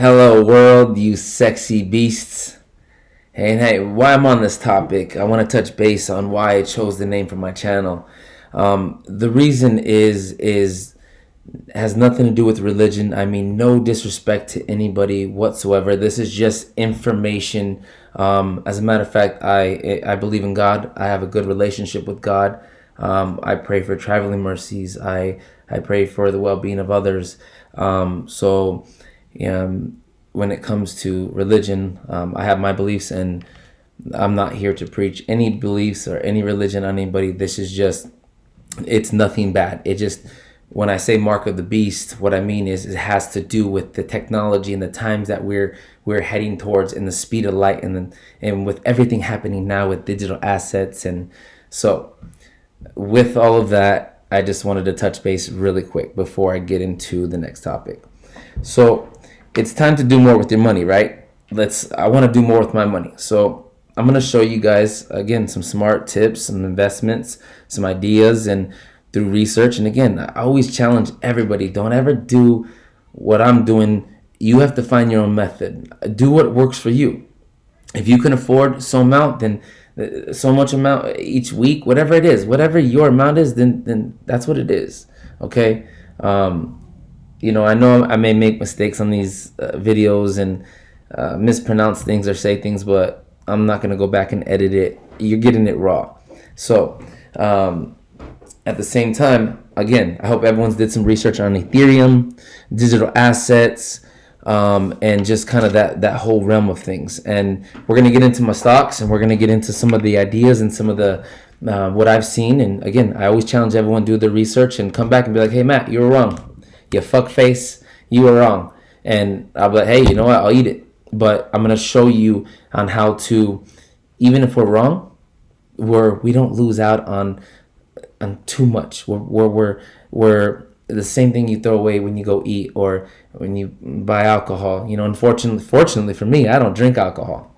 Hello, world, you sexy beasts. Hey, why I'm on this topic, I want to touch base on why I chose the name for my channel. The reason is has nothing to do with religion. I mean, no disrespect to anybody whatsoever. This is just information. As a matter of fact, I believe in God. I have a good relationship with God. I pray for traveling mercies. I pray for the well-being of others. So when it comes to religion, I have my beliefs, and I'm not here to preach any beliefs or any religion on anybody. This is just, it's nothing bad. It just, when I say mark of the beast, what I mean is it has to do with the technology and the times that we're heading towards, and the speed of light, and with everything happening now with digital assets. And so with all of that, I just wanted to touch base really quick before I get into the next topic. So it's time to do more with your money, right? I want to do more with my money. So I'm going to show you guys, again, some smart tips, some investments, some ideas, and through research. And again, I always challenge everybody, don't ever do what I'm doing. You have to find your own method. Do what works for you. If you can afford so amount, then so much amount each week, whatever it is, whatever your amount is, then that's what it is. Okay. I know I may make mistakes on these videos and mispronounce things or say things, but I'm not going to go back and edit it. You're getting it raw. So at the same time, again, I hope everyone's did some research on Ethereum, digital assets, and just kind of that whole realm of things. And we're going to get into my stocks, and we're going to get into some of the ideas and some of the what I've seen. And again, I always challenge everyone to do the research and come back and be like, hey, Matt, you were wrong. You fuck face, you were wrong. And I'll be like, hey, you know what? I'll eat it. But I'm going to show you on how to, even if we're wrong, we don't lose out on too much. We're the same thing you throw away when you go eat or when you buy alcohol. Fortunately for me, I don't drink alcohol.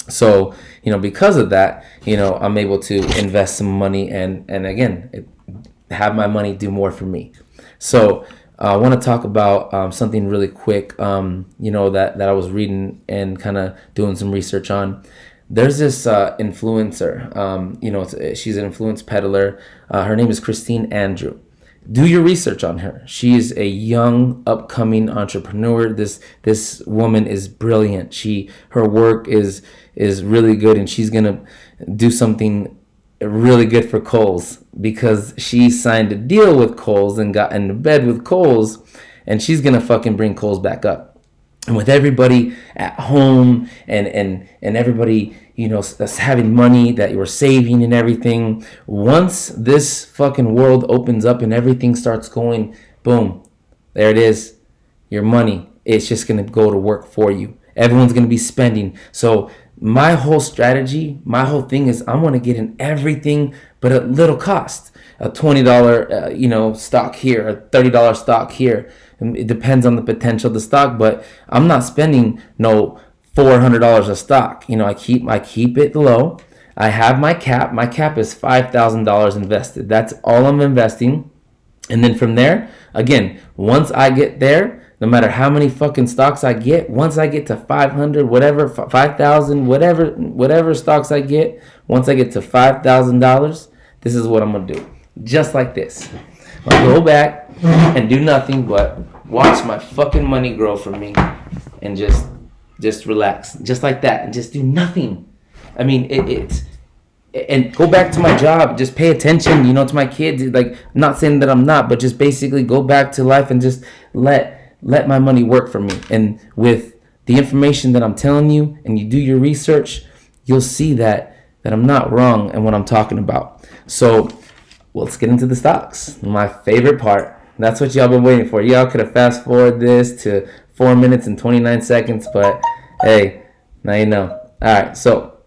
So, because of that, I'm able to invest some money and again, have my money do more for me. So, I want to talk about something really quick, that I was reading and kind of doing some research on. There's this influencer, she's an influence peddler. Her name is Christine Andrew. Do your research on her. She is a young, upcoming entrepreneur. This woman is brilliant. Her work is really good, and she's gonna do something really good for Kohl's, because she signed a deal with Kohl's and got into bed with Kohl's, and she's gonna fucking bring Kohl's back up. And with everybody at home and everybody, that's having money that you're saving and everything, once this fucking world opens up and everything starts going, boom, there it is. Your money, it's just gonna go to work for you. Everyone's gonna be spending. So my whole strategy, my whole thing is I want to get in everything, but at little cost. A $20, stock here, a $30 stock here. It depends on the potential of the stock, but I'm not spending no $400 a stock. I keep it low. I have my cap. My cap is $5,000 invested. That's all I'm investing. And then from there, again, once I get there, no matter how many fucking stocks I get, once I get to 500, whatever, 5,000, whatever stocks I get, once I get to $5,000, this is what I'm going to do. Just like this. I'll go back and do nothing but watch my fucking money grow for me and just relax. Just like that. And just do nothing. I mean, and go back to my job. Just pay attention, to my kids. Like, I'm not saying that I'm not, but just basically go back to life and just let my money work for me. And with the information that I'm telling you, and you do your research, you'll see that I'm not wrong in what I'm talking about. So let's get into the stocks. My favorite part. That's what y'all been waiting for. Y'all could have fast forwarded this to 4 minutes and 29 seconds, but hey, now you know. All right, so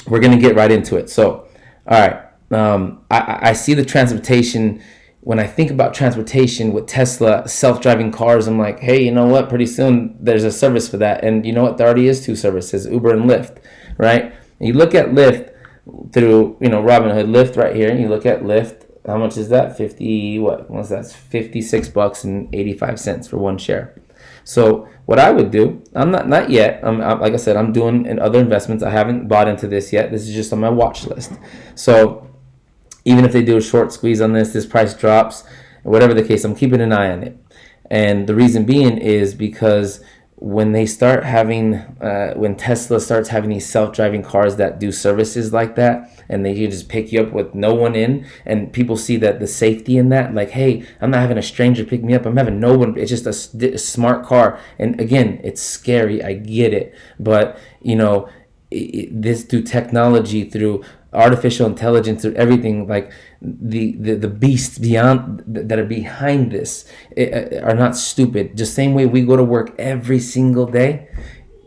we're going to get right into it. So, all right, I see the transportation. When I think about transportation with Tesla, self-driving cars, I'm like, hey, you know what? Pretty soon there's a service for that. And you know what? There already is two services, Uber and Lyft, right? And you look at Lyft through, Robinhood, Lyft right here. And you look at Lyft. How much is that? $56 and 85 cents for one share. So what I would do, I'm not yet. Like I said, I'm doing in other investments. I haven't bought into this yet. This is just on my watch list. So even if they do a short squeeze on this price drops, whatever the case, I'm keeping an eye on it. And the reason being is because when when Tesla starts having these self-driving cars that do services like that, and they can just pick you up with no one in, and people see that the safety in that, like, hey, I'm not having a stranger pick me up, I'm having no one, it's just a smart car. And again, it's scary, I get it, but this through technology, through artificial intelligence, through everything, like the beasts beyond that are behind this are not stupid. Just same way we go to work every single day,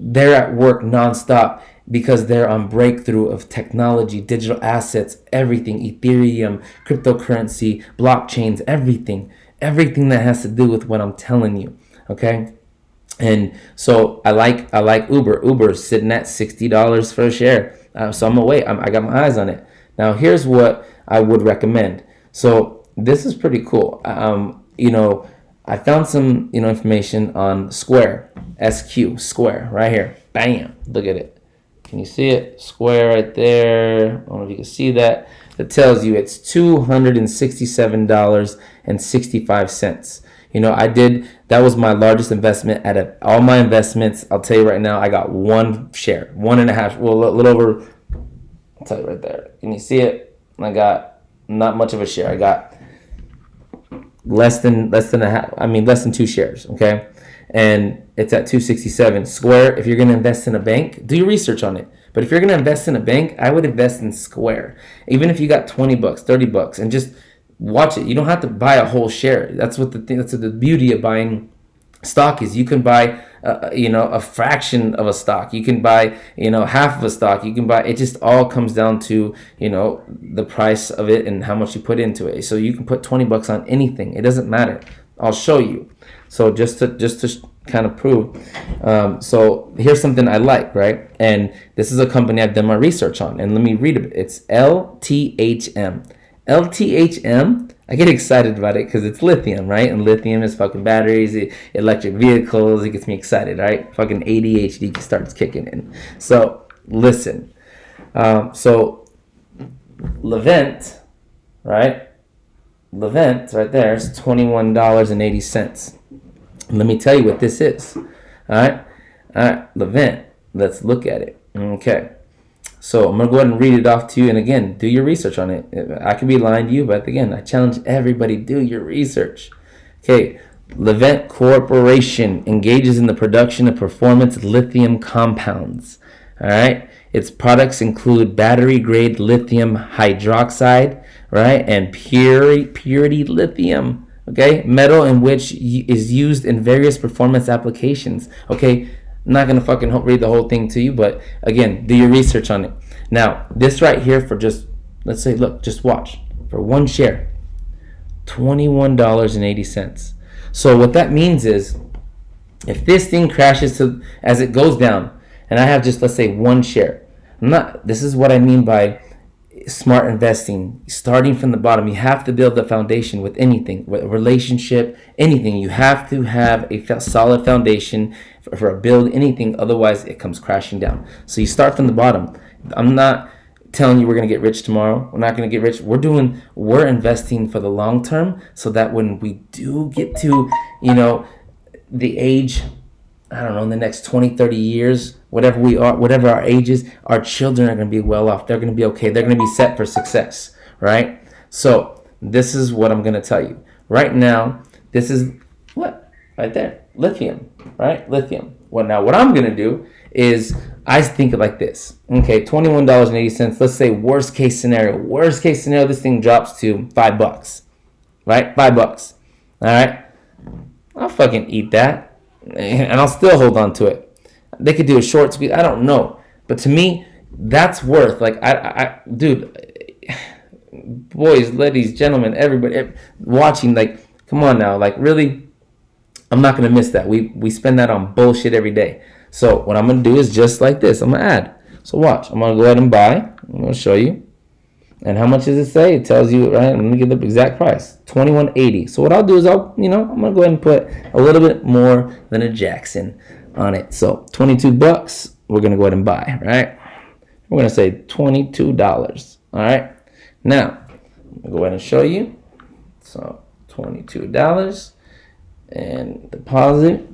they're at work nonstop because they're on breakthrough of technology, digital assets, everything, Ethereum, cryptocurrency, blockchains, everything that has to do with what I'm telling you. Okay. And so I like Uber. Uber's sitting at $60 for a share. So I'm gonna wait. I got my eyes on it. Now here's what I would recommend. So this is pretty cool. I found some information on Square, Square right here. Bam! Look at it. Can you see it? Square right there. I don't know if you can see that. It tells you it's $267.65. That was my largest investment out of all my investments. I'll tell you right now, I got one share, 1.5, well, a little over, I'll tell you right there. Can you see it? I got not much of a share. I got less than 2 shares, okay? And it's at 267. Square, if you're going to invest in a bank, do your research on it. But if you're going to invest in a bank, I would invest in Square. Even if you got $20, $30, and just watch it. You don't have to buy a whole share. That's what the beauty of buying stock is. You can buy a fraction of a stock. You can buy half of a stock. You can buy, it just all comes down to the price of it and how much you put into it. So you can put $20 on anything. It doesn't matter. I'll show you. So just to kind of prove. So here's something I like, right? And this is a company I've done my research on. And let me read it. It's LTHM. LTHM, I get excited about it because it's lithium, right? And lithium is fucking batteries, electric vehicles. It gets me excited, right? Fucking ADHD starts kicking in. So listen. So Levent, right? Levent right there is $21.80. Let me tell you what this is. All right, Levent. Let's look at it. Okay. So I'm going to go ahead and read it off to you. And again, do your research on it. I could be lying to you, but again, I challenge everybody, do your research. Okay. Levent Corporation engages in the production of performance lithium compounds. All right. Its products include battery-grade lithium hydroxide, right, and purity lithium, okay, metal in which is used in various performance applications. Okay. I'm not going to fucking read the whole thing to you, but again, do your research on it. Now, this right here for just, let's say, look, just watch. For one share, $21.80. So what that means is, if this thing crashes as it goes down, and I have just, let's say, one share, this is what I mean by smart investing, starting from the bottom. You have to build the foundation with anything, with a relationship, anything. You have to have a solid foundation for a build, anything. Otherwise, it comes crashing down. So you start from the bottom. I'm not telling you we're going to get rich tomorrow. We're not going to get rich. We're investing for the long term so that when we do get to, the age, I don't know, in the next 20, 30 years, whatever our age is, our children are going to be well off. They're going to be okay. They're going to be set for success, right? So this is what I'm going to tell you. Right now, this is what? Right there. Lithium, right? Lithium. Well, now what I'm going to do is I think of like this. Okay, $21.80. Let's say worst case scenario. Worst case scenario, this thing drops to $5, right? $5. All right? I'll fucking eat that. And I'll still hold on to it. They could do a short squeeze. I don't know. But to me, that's worth, like, dude, boys, ladies, gentlemen, everybody watching, like, come on now. Like, really, I'm not going to miss that. We spend that on bullshit every day. So what I'm going to do is just like this. I'm going to add. So watch. I'm going to go ahead and buy. I'm going to show you. And how much does it say? It tells you, right? Let me get the exact price, $21.80. So what I'll do is I'm gonna go ahead and put a little bit more than a Jackson on it. So $22, we're gonna go ahead and buy, right? We're gonna say $22. All right. Now, I'll go ahead and show you. So $22 and deposit.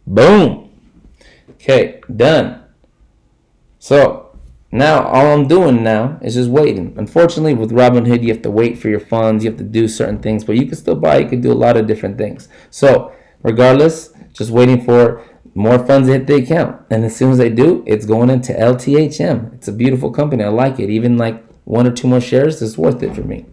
Boom. Okay, done. So now all I'm doing now is just waiting. Unfortunately, with Robinhood, you have to wait for your funds. You have to do certain things, but you can still buy. You can do a lot of different things. So regardless, just waiting for more funds to hit the account. And as soon as they do, it's going into LTHM. It's a beautiful company. I like it. Even like 1 or 2 more shares is worth it for me.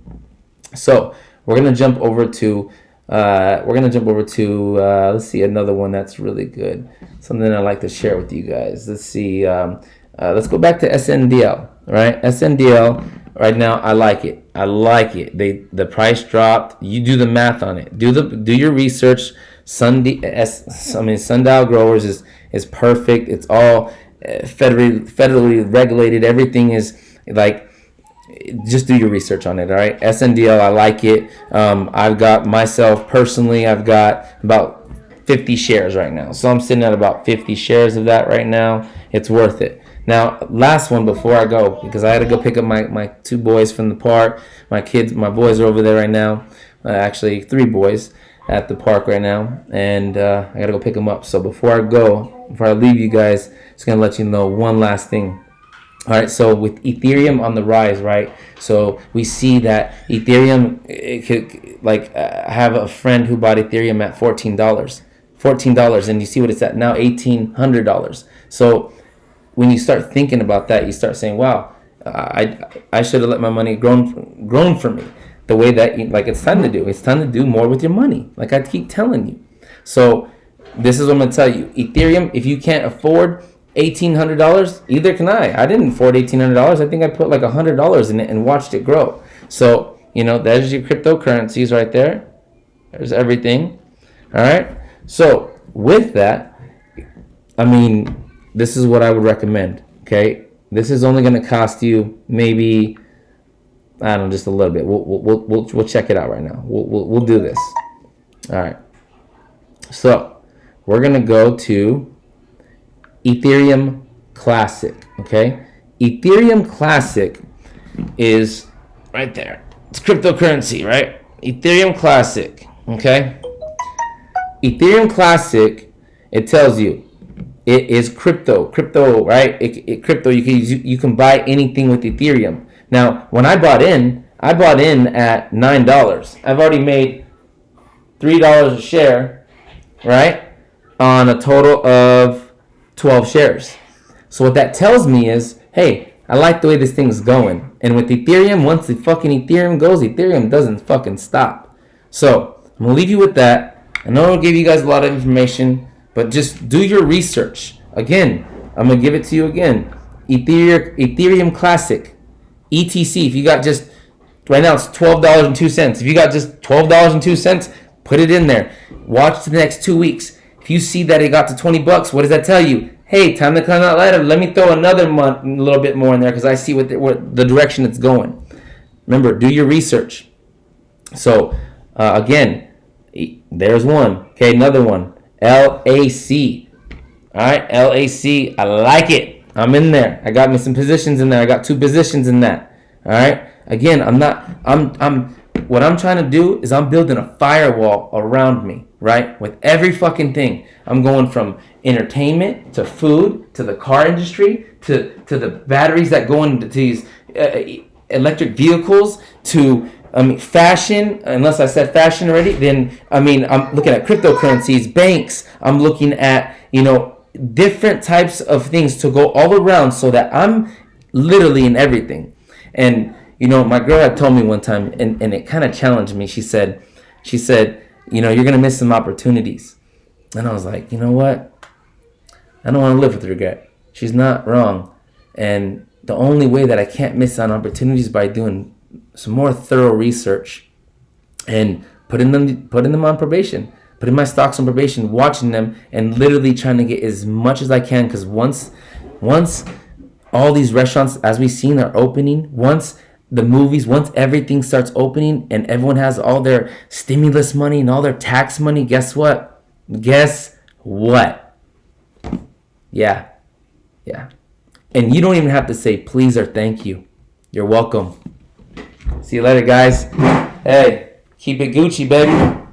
So we're gonna jump over to let's see, another one that's really good. Something I like to share with you guys. Let's see. Let's go back to SNDL. Right, SNDL. Right now, I like it. The price dropped. You do the math on it. Do your research. Sundial Growers is perfect. It's all federally regulated. Everything is like, just do your research on it. All right, SNDL, I like it. I've got myself personally, I've got about 50 shares right now. So I'm sitting at about 50 shares of that right now. It's worth it. Now, last one before I go, because I had to go pick up my 2 boys from the park. My boys are over there right now. Actually, 3 boys at the park right now, and I gotta go pick them up. So before I leave you guys, just gonna let you know one last thing. All right, so with Ethereum on the rise, right? So we see that Ethereum, I have a friend who bought Ethereum at $14, and you see what it's at now, $1,800. So when you start thinking about that, you start saying, wow, I should have let my money grown for me. The way that, like, it's time to do. It's time to do more with your money, like I keep telling you. So this is what I'm going to tell you. Ethereum, if you can't afford $1,800, either can I. I didn't afford $1,800. I think I put like $100 in it and watched it grow. So, there's your cryptocurrencies right there. There's everything. All right. So with that, this is what I would recommend. Okay. This is only going to cost you maybe, I don't know, just a little bit. We'll check it out right now. We'll do this. All right. So we're gonna go to Ethereum Classic. Okay. Ethereum Classic is right there. It's cryptocurrency, right? Ethereum Classic. Okay. Ethereum Classic. It tells you it is crypto, right? Crypto. You can buy anything with Ethereum. Now, when I bought in at $9. I've already made $3 a share, right? On a total of 12 shares. So what that tells me is, hey, I like the way this thing's going. And with Ethereum, once the fucking Ethereum goes, Ethereum doesn't fucking stop. So I'm going to leave you with that. I know I don't give you guys a lot of information, but just do your research. Again, I'm going to give it to you again. Ethereum Classic. ETC, if you got just, right now it's $12.02. If you got just $12.02, put it in there. Watch the next 2 weeks. If you see that it got to $20, what does that tell you? Hey, time to come out later. Let me throw another month, a little bit more in there, because I see what the direction it's going. Remember, do your research. So, again, there's one. Okay, another one. LAC. All right, LAC. I like it. I'm in there. I got me some positions in there. I got 2 positions in that. All right. Again, what I'm trying to do is I'm building a firewall around me, right? With every fucking thing. I'm going from entertainment to food to the car industry to the batteries that go into these electric vehicles to fashion. Unless I said fashion already, then I'm looking at cryptocurrencies, banks. I'm looking at different types of things to go all around, so that I'm literally in everything. And my girl had told me one time, and it kind of challenged me. She said, you're gonna miss some opportunities. And I was like, you know what? I don't want to live with regret. She's not wrong. And the only way that I can't miss on opportunities is by doing some more thorough research and putting them on probation. Putting my stocks on probation, watching them, and literally trying to get as much as I can. Because once all these restaurants, as we've seen, are opening, once the movies, once everything starts opening and everyone has all their stimulus money and all their tax money, guess what? Guess what? Yeah. Yeah. And you don't even have to say please or thank you. You're welcome. See you later, guys. Hey, keep it Gucci, baby.